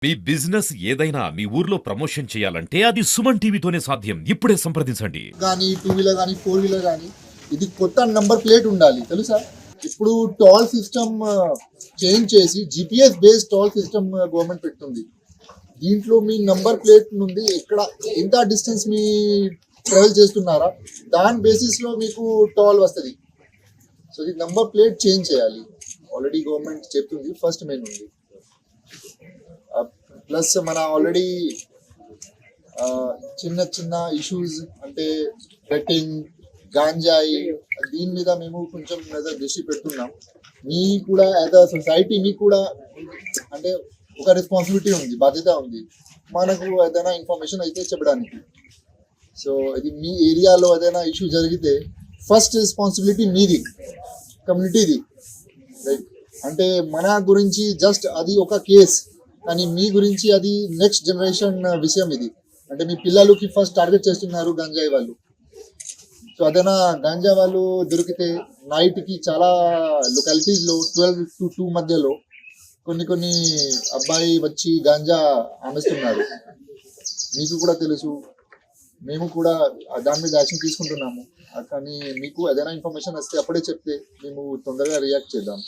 మీ business ఏదైనా మీ ఊర్లో promotion చేయాలంటే అది సుమన్ టీవీతోనే సాధ్యం. ఇప్పుడే సంప్రదించండి. కానీ 2 వీలర్ కానీ 4 వీలర్ కానీ ఇది కొత్త నంబర్ ప్లేట్ ఉండాలి తెలుసా. ఇప్పుడు టోల్ సిస్టమ్ చేంజ్ చేసి GPS based toll system government పెడుతుంది. దీంట్లో మీ నంబర్ ప్లేట్ నుండి ఎక్కడ ఎంత డిస్టెన్స్ మీ ట్రావెల్ చేస్తున్నారా దాని బేసిస్లో మీకు టోల్ వస్తుంది. సో ఇది నంబర్ ప్లేట్ చేంజ్ చేయాలి. ఆల్రెడీ గవర్నమెంట్ చెప్తుంది ఫస్ట్ మే నుండి. ప్లస్ మన ఆల్రెడీ చిన్న చిన్న ఇష్యూస్ అంటే బెట్టింగ్ గాంజాయి దీని మీద మేము కొంచెం దృష్టి పెడుతున్నాం. మీ కూడా యాజ్ అ సొసైటీ మీకు కూడా అంటే ఒక రెస్పాన్సిబిలిటీ ఉంది, బాధ్యత ఉంది మనకు ఏదైనా ఇన్ఫర్మేషన్ అయితే చెప్పడానికి. సో ఇది మీ ఏరియాలో ఏదైనా ఇష్యూ జరిగితే ఫస్ట్ రెస్పాన్సిబిలిటీ మీది, కమ్యూనిటీది. లైక్ అంటే మన గురించి జస్ట్ అది ఒక కేస్, కానీ మీ గురించి అది నెక్స్ట్ జనరేషన్ విషయం. ఇది అంటే మీ పిల్లలకి ఫస్ట్ టార్గెట్ చేస్తున్నారు గంజాయి వాళ్ళు. సో అదైనా గాంజా వాళ్ళు దొరికితే నైట్కి చాలా లొకాలిటీస్లో 12 to 2 మధ్యలో కొన్ని అబ్బాయి వచ్చి గాంజా అమ్మేస్తున్నారు. మీకు కూడా తెలుసు, మేము కూడా దాని మీద యాక్షన్ తీసుకుంటున్నాము. కానీ మీకు ఏదైనా ఇన్ఫర్మేషన్ వస్తే అప్పుడే చెప్తే మేము తొందరగా రియాక్ట్ చేద్దాం.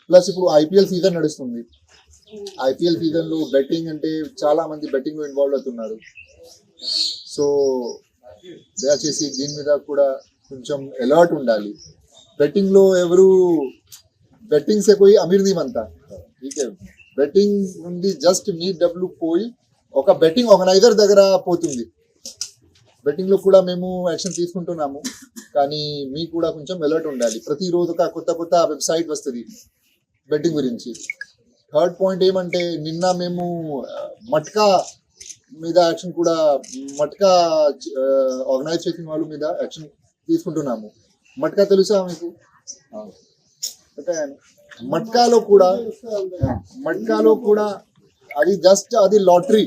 ప్లస్ ఇప్పుడు ఐపీఎల్ సీజన్ నడుస్తుంది. ఐపీఎల్ సీజన్లో బెట్టింగ్ అంటే చాలా మంది బెట్టింగ్లో ఇన్వాల్వ్ అవుతున్నారు. సో దయచేసి దీని మీద కూడా కొంచెం అలర్ట్ ఉండాలి. బెట్టింగ్లో ఎవరు బెట్టింగ్ సే పోయి అమీర్ నీ बनता, ठीक है. బెట్టింగ్ నుండి జస్ట్ మీ డబ్బులు పోయి ఒక బెట్టింగ్ ఆర్గనైజర్ దగ్గర పోతుంది. బెట్టింగ్లో కూడా మేము యాక్షన్ తీసుకుంటున్నాము, కానీ మీకు కూడా కొంచెం అలర్ట్ ఉండాలి. ప్రతిరోజు ఒక కొత్త వెబ్సైట్ వస్తుంది బెట్టింగ్ గురించి. థర్డ్ పాయింట్ ఏమంటే నిన్న మేము మట్కా మీద యాక్షన్ కూడా మట్కా ఆర్గనైజ్ చేసిన వాళ్ళ మీద యాక్షన్ తీసుకుంటున్నాము. మట్కా తెలుసా మీకు? మట్కాలో కూడా అది జస్ట్ అది లాటరీ.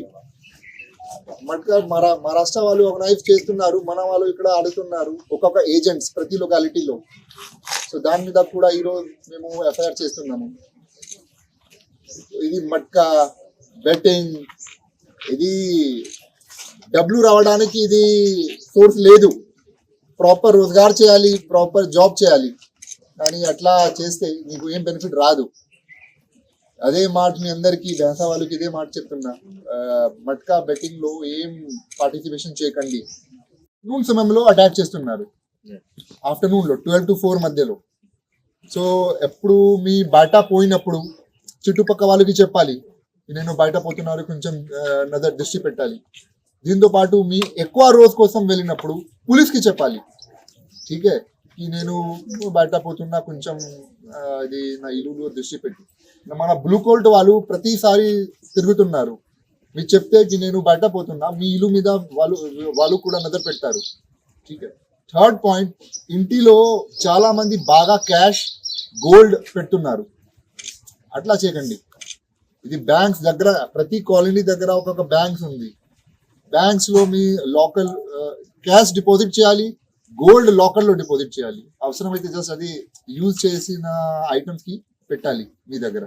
మట్కా మహారాష్ట్ర వాళ్ళు ఆర్గనైజ్ చేస్తున్నారు, మన వాళ్ళు ఇక్కడ ఆడుతున్నారు ఒక్కొక్క ఏజెంట్స్ ప్రతి లొకాలిటీలో. సో దాని మీద కూడా ఈరోజు మేము ఎఫ్ఐఆర్ చేస్తున్నాము. ఇది మట్కా బెట్టింగ్, ఇది డబ్బులు రావడానికి ఇది సోర్స్ లేదు. ప్రాపర్ రోజ్గార్ చేయాలి, ప్రాపర్ జాబ్ చేయాలి, కానీ అట్లా చేస్తే మీకు ఏం బెనిఫిట్ రాదు. అదే మాట మీ అందరికీ వ్యవసాయ వాళ్ళకి ఇదే మాట చెప్తున్నా, మట్కా బెట్టింగ్లో ఏం పార్టిసిపేషన్ చేయకండి. నూన్ సమయంలో అటాక్ చేస్తున్నారు, ఆఫ్టర్నూన్లో 12 to 4 మధ్యలో. సో ఎప్పుడు మీ బయట పోయినప్పుడు చుట్టుపక్క వాళ్ళకి చెప్పాలి, నేను బయట పోతున్నారు, కొంచెం నజర్ దృష్టి పెట్టాలి. దీంతో పాటు మీ ఎక్కువ రోజు కోసం వెళ్ళినప్పుడు పోలీస్కి చెప్పాలి, ఠీకే, ఈ నేను బయట పోతున్నా, కొంచెం ఇది నా ఇల్లులో దృష్టి పెట్టి. మన బ్లూ కోల్ట్ వాళ్ళు ప్రతిసారి తిరుగుతున్నారు, మీరు చెప్తే నేను బయట పోతున్నా, మీ ఇల్లు మీద వాళ్ళు కూడా నజర్ పెడతారు, ఠీకే. థర్డ్ పాయింట్, ఇంటిలో చాలా మంది బాగా క్యాష్ గోల్డ్ పెడుతున్నారు, అట్లా చేయకండి. ఇది బ్యాంక్స్ దగ్గర ప్రతి కాలనీ దగ్గర ఒక్కొక్క బ్యాంక్స్ ఉంది. బ్యాంక్స్లో మీ లోకల్ క్యాష్ డిపాజిట్ చేయాలి, గోల్డ్ లాకర్లో డిపాజిట్ చేయాలి. అవసరమైతే జస్ట్ అది యూజ్ చేసిన ఐటమ్స్కి పెట్టాలి మీ దగ్గర.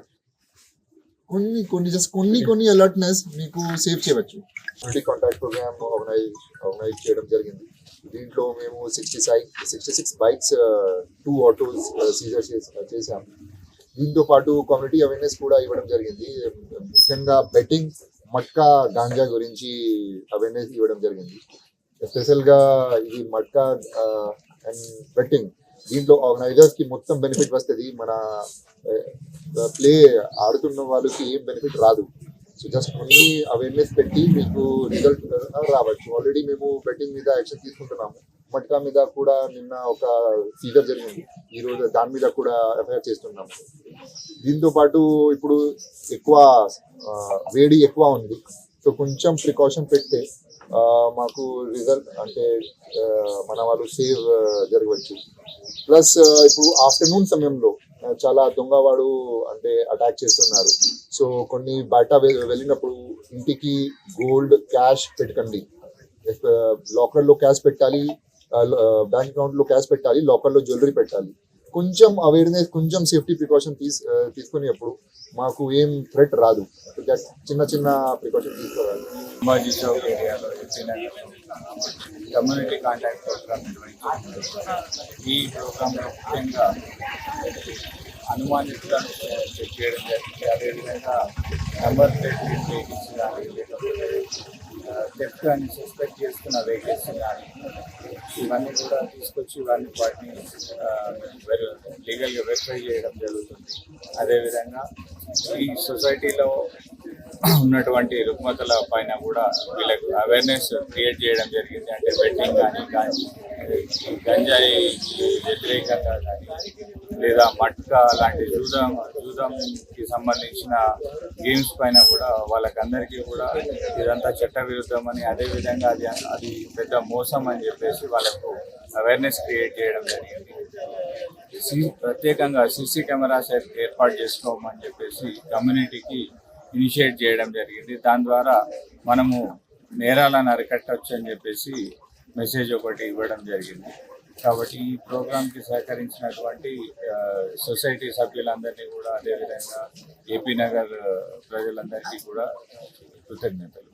కొన్ని అలర్ట్నెస్ మీకు సేవ్ చేయవచ్చు. కాంటాక్ట్ ప్రోగ్రామ్ ఆర్గనైజ్ చేయడం జరిగింది. దీంట్లో మేము 66 బైక్స్ 2 ఆటోస్ సీజర్ చేసాము. దీంతో పాటు కమ్యూనిటీ అవేర్నెస్ కూడా ఇవ్వడం జరిగింది. ముఖ్యంగా బెట్టింగ్, మట్కా, గాంజా గురించి అవేర్నెస్ ఇవ్వడం జరిగింది. స్పెషల్గా ఇది మట్కా అండ్ బెట్టింగ్, దీంట్లో ఆర్గనైజర్స్కి మొత్తం బెనిఫిట్ వస్తుంది, మన ప్లే ఆడుతున్న వాళ్ళకి ఏం బెనిఫిట్ రాదు. సో జస్ట్ కొన్ని అవేర్నెస్ పెట్టి మీకు రిజల్ట్ రావచ్చు. ఆల్రెడీ మేము బెట్టింగ్ మీద యాక్షన్ తీసుకుంటున్నాము. మట్కా మీద కూడా నిన్న ఒక సీజర్ జరిగింది, ఈరోజు దాని మీద కూడా ఎఫ్ఐఆర్ చేస్తున్నాము. దీంతో పాటు ఇప్పుడు వేడి ఎక్కువ ఉంది, సో కొంచెం ప్రికాషన్ పెడితే మాకు రిజల్ట్ అంటే మన వాళ్ళు సేవ్ జరగవచ్చు. ప్లస్ ఇప్పుడు ఆఫ్టర్నూన్ సమయంలో చాలా దొంగవాడు అంటే అటాక్ చేస్తున్నారు. సో కొన్ని బయట వెళ్ళినప్పుడు ఇంటికి గోల్డ్ క్యాష్ పెట్టకండి. లాకర్లో క్యాష్ పెట్టాలి, బ్యాంక్ అకౌంట్లో క్యాష్ పెట్టాలి, లాకర్లో జ్యువెలరీ పెట్టాలి. కొంచెం అవేర్నెస్, కొంచెం సేఫ్టీ ప్రికాషన్ తీసుకునేప్పుడు మాకు ఏం థ్రెట్ రాదు. చిన్న చిన్న ప్రికాషన్ తీసుకోవాలి. అంబాజీ చౌక్ ఏరియాలో కమ్యూనిటీ కాంటాక్ట్ ప్రోగ్రామ్ నిర్వహించారు. ఈ ప్రోగ్రాంలో ముఖ్యంగా అనుమానితులను చెక్ చేయడం జరిగింది. అదేవిధంగా నెంబర్ ప్లేట్ వెహికల్స్ కానీ లేకపోతే థెఫ్ట్ అని సస్పెక్ట్ చేస్తున్న వెహికల్స్ కానీ ఇవన్నీ కూడా తీసుకొచ్చి వాటిని లీగల్గా వెరిఫై చేయడం జరుగుతుంది. అదేవిధంగా ఈ సొసైటీలో ఉన్నటువంటి రుగ్మతల పైన కూడా వీళ్ళకు అవేర్నెస్ క్రియేట్ చేయడం జరిగింది. అంటే బెట్టింగ్ కానీ గంజాయి వ్యతిరేకంగా కానీ లేదా మట్కా లాంటి జూదంకి సంబంధించిన గేమ్స్ పైన కూడా వాళ్ళకందరికీ కూడా ఇదంతా చట్ట విరుద్ధమని, అదేవిధంగా అది పెద్ద మోసం అని చెప్పేసి వాళ్ళకు అవేర్నెస్ క్రియేట్ చేయడం జరిగింది. ప్రత్యేకంగా సీసీ కెమెరాస్ ఏర్పాటు చేసుకోమని చెప్పేసి కమ్యూనిటీకి ఇనిషియేట్ చేయడం జరిగింది. దాని ద్వారా మనము నేరాలను అరికట్టవచ్చు అని చెప్పేసి మెసేజ్ ఒకటి ఇవ్వడం జరిగింది. కాబట్టి ఈ ప్రోగ్రాంకి సహకరించినటువంటి సొసైటీ సభ్యులందరినీ కూడా, అదేవిధంగా ఏపీ నగర్ ప్రజలందరికీ కూడా కృతజ్ఞతలు.